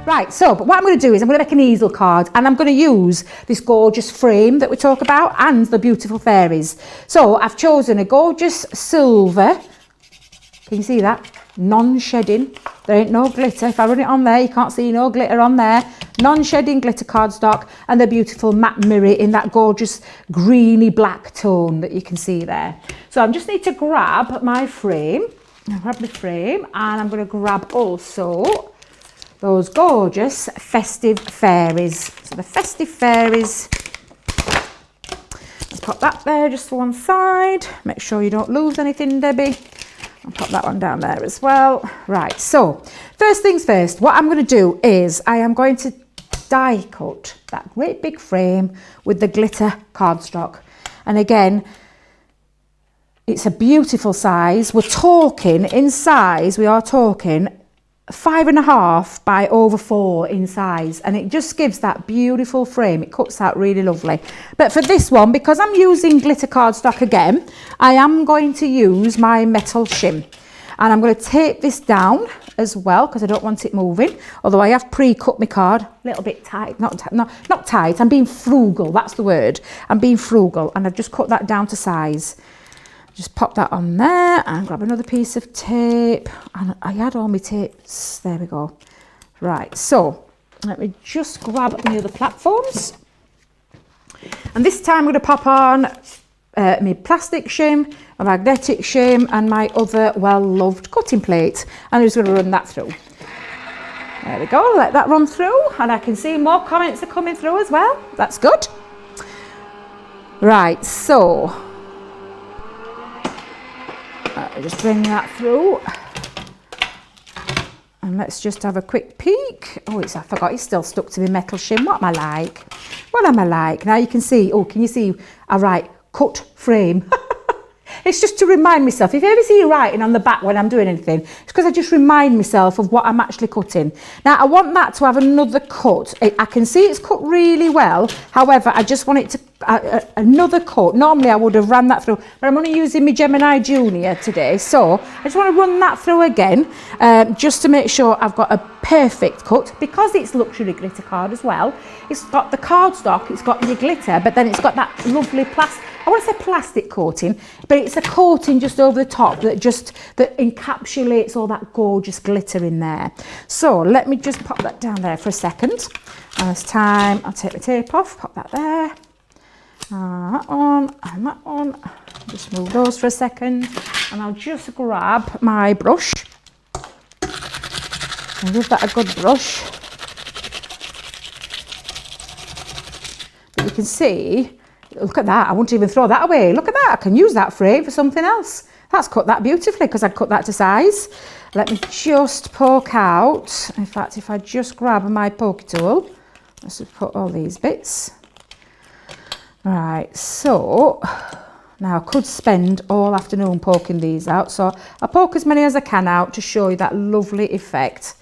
Right, so, but what I'm going to do is I'm going to make an easel card, and I'm going to use this gorgeous frame that we talk about and the beautiful fairies. So I've chosen a gorgeous silver, can you see that? Non-shedding, there ain't no glitter. If I run it on there, you can't see no glitter on there. Non-shedding glitter cardstock, and the beautiful matte mirror in that gorgeous greeny black tone that you can see there. So I just need to grab my frame. I'll grab the frame, and I'm going to grab also those gorgeous festive fairies. So the festive fairies, let's pop that there just to one side. Make sure you don't lose anything, Debbie. I'll pop that one down there as well. Right, so first things first, what I'm going to do is I am going to die cut that great big frame with the glitter cardstock. And again, it's a beautiful size. We're talking in size, we are talking 5.5 by over 4 in size, and it just gives that beautiful frame. It cuts out really lovely. But for this one, because I'm using glitter cardstock again, I am going to use my metal shim, and I'm going to tape this down as well because I don't want it moving, although I have pre-cut my card a little bit tight, not tight, I'm being frugal, that's the word. I'm being frugal, and I've just cut that down to size. Just pop that on there and grab another piece of tape, and I had all my tapes, there we go. Right, so let me just grab my other platforms, and this time I'm going to pop on my plastic shim, my magnetic shim, and my other well-loved cutting plate, and I'm just going to run that through. There we go, let that run through, and I can see more comments are coming through as well, that's good. Right, so just bring that through, and let's just have a quick peek. Oh, I forgot it's still stuck to the metal shim. What am I like? What am I like? Now you can see, oh, can you see a right cut frame? It's just to remind myself, if you ever see writing on the back when I'm doing anything, it's because I just remind myself of what I'm actually cutting. Now I want that to have another cut. I can see it's cut really well, however I just want it to another cut. Normally I would have ran that through, but I'm only using my Gemini Junior today, so I just want to run that through again, just to make sure I've got a perfect cut, because it's luxury glitter card as well. It's got the cardstock, it's got your glitter, but then it's got that lovely plastic, I want to say plastic coating, but it's a coating just over the top that encapsulates all that gorgeous glitter in there. So let me just pop that down there for a second, and this time I'll take the tape off, pop that there, that one and that one. Just move those for a second, and I'll just grab my brush and give that a good brush. But you can see, look at that, I won't even throw that away. Look at that, I can use that frame for something else. That's cut that beautifully because I cut that to size. Let me just poke out. In fact, if I just grab my pokey tool, let's just put all these bits. Right, so now I could spend all afternoon poking these out, so I'll poke as many as I can out to show you that lovely effect.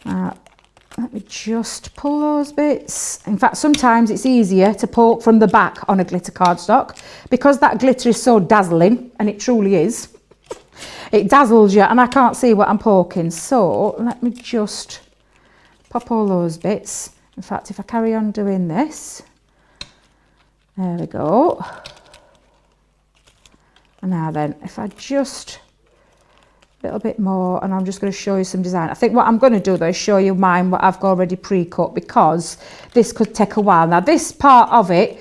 Let me just pull those bits. In fact, sometimes it's easier to poke from the back on a glitter cardstock because that glitter is so dazzling, and it truly is. It dazzles you and I can't see what I'm poking. So let me just pop all those bits. In fact, if I carry on doing this, there we go. And now then, if I just a little bit more, and I'm just going to show you some design. I think what I'm going to do though is show you mine, what I've already pre-cut, because this could take a while. Now this part of it,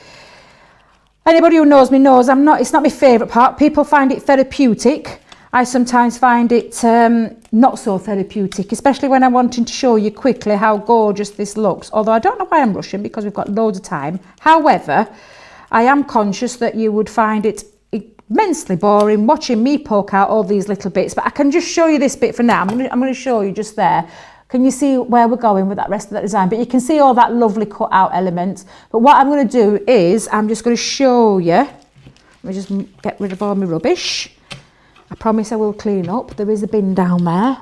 anybody who knows me knows it's not my favourite part. People find it therapeutic. I sometimes find it not so therapeutic, especially when I'm wanting to show you quickly how gorgeous this looks. Although I don't know why I'm rushing, because we've got loads of time. However, I am conscious that you would find it immensely boring watching me poke out all these little bits, but I can just show you this bit for now. I'm going to show you just there. Can you see where we're going with that rest of that design? But you can see all that lovely cut out element. But what I'm going to do is I'm just going to show you. Let me just get rid of all my rubbish. I promise I will clean up. There is a bin down there,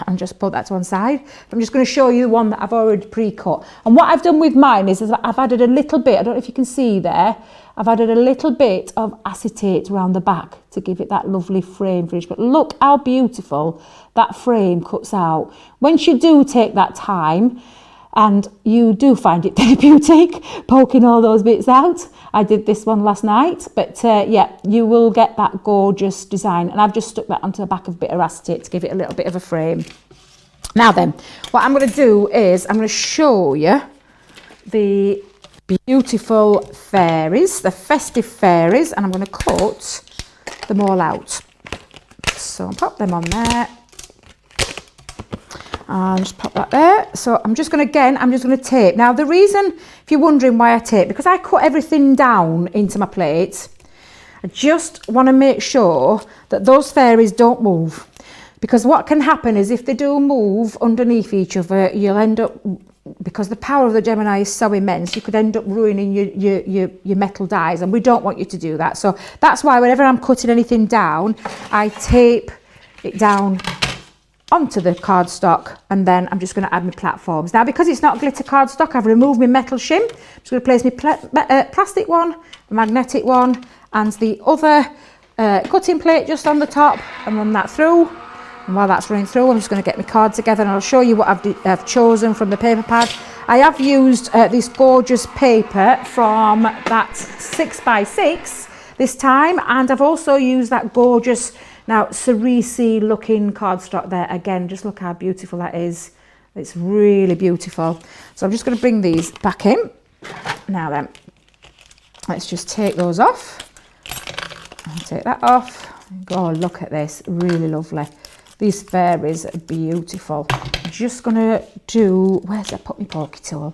and just put that to one side. I'm just going to show you the one that I've already pre-cut. And what I've done with mine is I've added a little bit, I don't know if you can see there, I've added a little bit of acetate around the back to give it that lovely frame finish. But look how beautiful that frame cuts out. Once you do take that time, and you do find it therapeutic poking all those bits out. I did this one last night, but yeah, you will get that gorgeous design, and I've just stuck that onto the back of a bit of acetate to give it a little bit of a frame. Now then, what I'm going to do is I'm going to show you the beautiful fairies, the festive fairies, and I'm going to cut them all out. So I'll pop them on there and just pop that there. So I'm just going to tape. Now the reason, if you're wondering why I tape, because I cut everything down into my plate. I just want to make sure that those fairies don't move, because what can happen is if they do move underneath each other, you'll end up, because the power of the Gemini is so immense, you could end up ruining your metal dies, and we don't want you to do that. So that's why whenever I'm cutting anything down, I tape it down onto the cardstock, and then I'm just going to add my platforms. Now, because it's not glitter cardstock, I've removed my metal shim. I'm just going to place my plastic one, the magnetic one, and the other cutting plate just on the top, and run that through. And while that's running through, I'm just going to get my card together, and I'll show you what I've chosen from the paper pad. I have used this gorgeous paper from that 6x6 this time, and I've also used that gorgeous, now cerise looking cardstock there. Again, just look how beautiful that is. It's really beautiful. So I'm just going to bring these back in. Now then, let's just take those off. I'll take that off. Oh, look at this, really lovely. These fairies are beautiful. I'm just going to do, where's I put my pokey tool?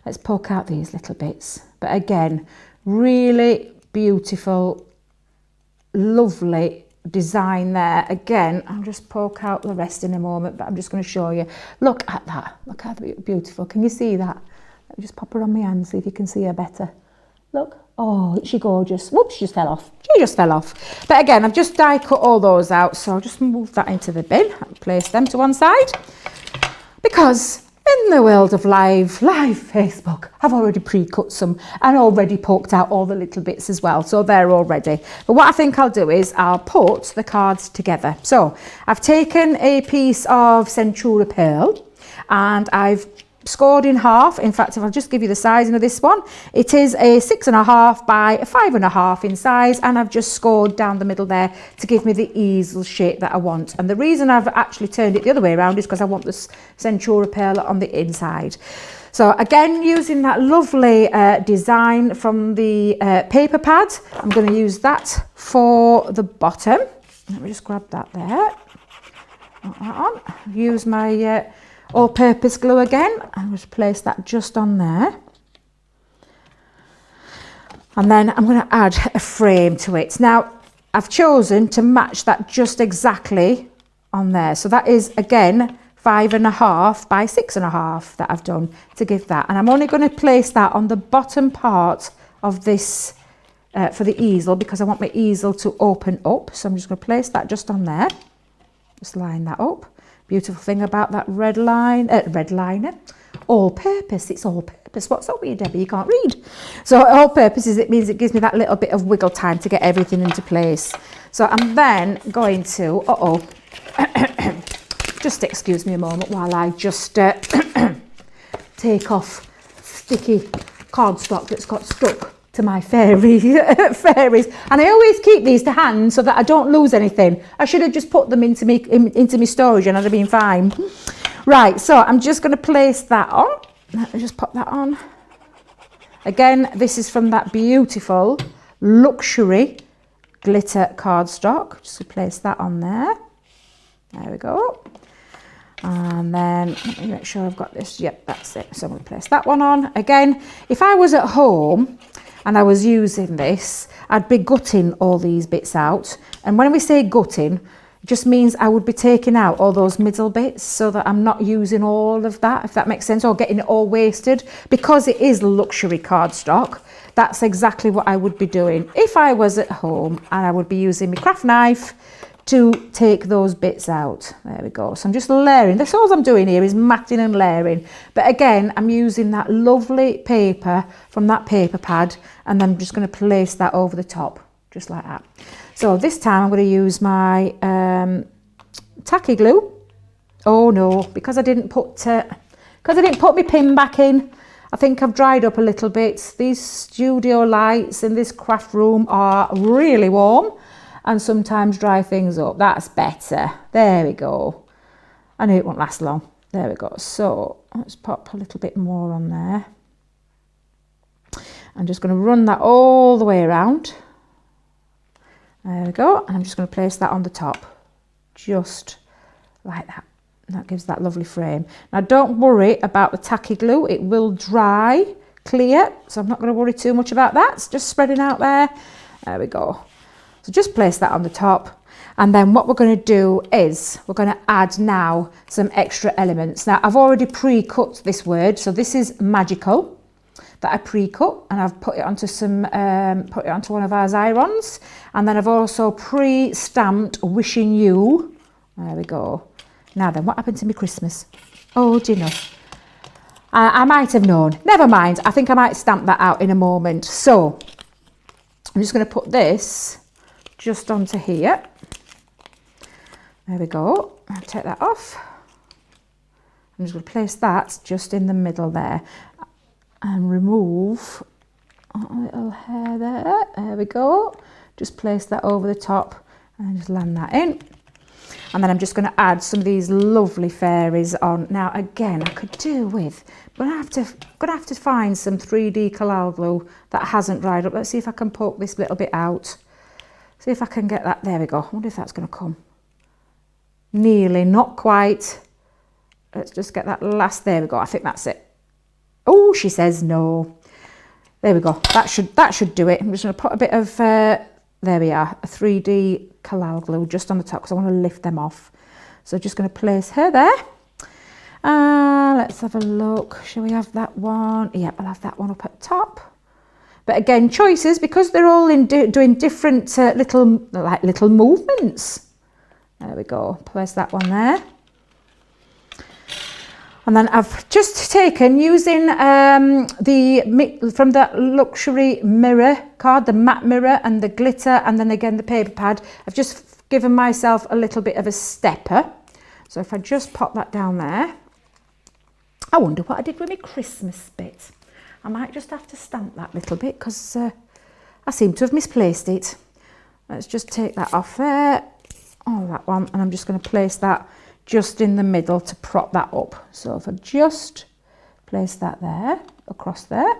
Let's poke out these little bits. But again, really beautiful, lovely design there. Again, I'll just poke out the rest in a moment, but I'm just going to show you. Look at that. Look how beautiful. Can you see that? Let me just pop her on my hand, see if you can see her better. Look. Oh, isn't she gorgeous? Whoops, she just fell off. She just fell off. But again, I've just die cut all those out, so I'll just move that into the bin and place them to one side. Because in the world of live Facebook, I've already pre-cut some and already poked out all the little bits as well, so they're all ready. But what I think I'll do is I'll put the cards together. So I've taken a piece of Centura Pearl and I've scored in half. In fact, if I'll just give you the sizing of this one, it is a 6.5 by 5.5 in size, and I've just scored down the middle there to give me the easel shape that I want. And the reason I've actually turned it the other way around is because I want this Centura Pearl on the inside. So again, using that lovely design from the paper pad, I'm going to use that for the bottom. Let me just grab that there. Put that on. Use my all-purpose glue again, and just place that just on there. And then I'm going to add a frame to it. Now, I've chosen to match that just exactly on there. So that is, again, 5.5 by 6.5 that I've done to give that. And I'm only going to place that on the bottom part of this for the easel, because I want my easel to open up. So I'm just going to place that just on there. Just line that up. Beautiful thing about that red liner, all purpose, it's all purpose. What's up with you, Debbie? You can't read. So all purpose is, it means it gives me that little bit of wiggle time to get everything into place. So I'm then going to, just excuse me a moment while I just take off sticky cardstock that's got stuck to my fairies. And I always keep these to hand so that I don't lose anything. I should have just put them into my storage and I'd have been fine. Right, so I'm just going to place that on. Let me just pop that on. Again, this is from that beautiful luxury glitter cardstock. Just place that on there. There we go. And then let me make sure I've got this. Yep, that's it. So I'm going to place that one on. Again, if I was at home and I was using this, I'd be gutting all these bits out. And when we say gutting, it just means I would be taking out all those middle bits so that I'm not using all of that, if that makes sense, or getting it all wasted. Because it is luxury cardstock, that's exactly what I would be doing if I was at home, and I would be using my craft knife to take those bits out. There we go. So I'm just layering. That's all I'm doing here, is matting and layering. But again, I'm using that lovely paper from that paper pad, and I'm just going to place that over the top, just like that. So this time I'm going to use my tacky glue. Oh no, because I didn't put, because I didn't put my pin back in. I think I've dried up a little bit. These studio lights in this craft room are really warm and sometimes dry things up. That's better. There we go. I knew it won't last long. There we go. So let's pop a little bit more on there. I'm just going to run that all the way around. There we go. And I'm just going to place that on the top. Just like that. And that gives that lovely frame. Now don't worry about the tacky glue. It will dry clear. So I'm not going to worry too much about that. It's just spreading out there. There we go. So just place that on the top. And then what we're going to do is we're going to add now some extra elements. Now I've already pre-cut this word. So this is magical that I pre-cut, and I've put it onto one of our Xyrons. And then I've also pre-stamped wishing you. There we go. Now then, what happened to me Christmas? Oh, do you know? I might have known. Never mind. I think I might stamp that out in a moment. So I'm just going to put this just onto here. There we go. I'll take that off. I'm just going to place that just in the middle there and remove a little hair there. There we go. Just place that over the top and just land that in. And then I'm just going to add some of these lovely fairies on. Now again, I could do with, but I'm gonna have to find some 3D collal glue that hasn't dried up. Let's see if I can poke this little bit out. See if I can get that. There we go. I wonder if that's going to come. Nearly, not quite. Let's just get that last. There we go. I think that's it. Oh, she says no. There we go. That should do it. I'm just going to put a bit of there we are, a 3D collal glue just on the top because I want to lift them off. So just going to place her there. Let's have a look. Shall we have that one? Yep, I'll have that one up at top. But again, choices because they're all doing different little movements. There we go. Place that one there. And then I've just taken, using from the luxury mirror card, the matte mirror and the glitter, and then again the paper pad, I've just given myself a little bit of a stepper. So if I just pop that down there, I wonder what I did with my Christmas bit. I might just have to stamp that little bit because I seem to have misplaced it. Let's just take that off there, that one, and I'm just going to place that just in the middle to prop that up. So if I just place that there, across there,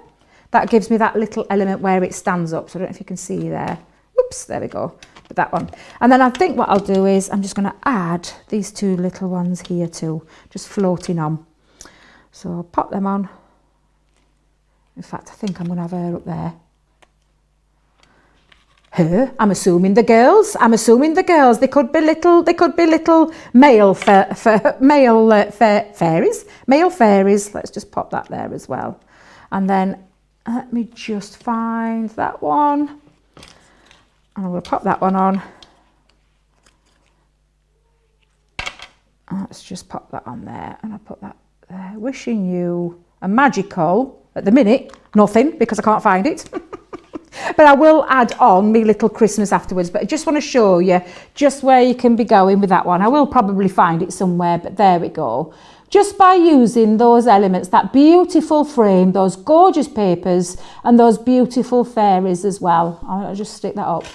that gives me that little element where it stands up. So I don't know if you can see there. Oops, there we go, with that one. And then I think what I'll do is I'm just going to add these two little ones here too, just floating on. So I'll pop them on. In fact, I think I'm going to have her up there. Her? I'm assuming the girls. They could be little male fairies. Male fairies. Let's just pop that there as well. And then let me just find that one. And I'm going to pop that one on. Let's just pop that on there. And I'll put that there. Wishing you a magical, at the minute, nothing, because I can't find it. But I will add on me little Christmas afterwards. But I just want to show you just where you can be going with that one. I will probably find it somewhere, but there we go. Just by using those elements, that beautiful frame, those gorgeous papers, and those beautiful fairies as well. I'll just stick that up.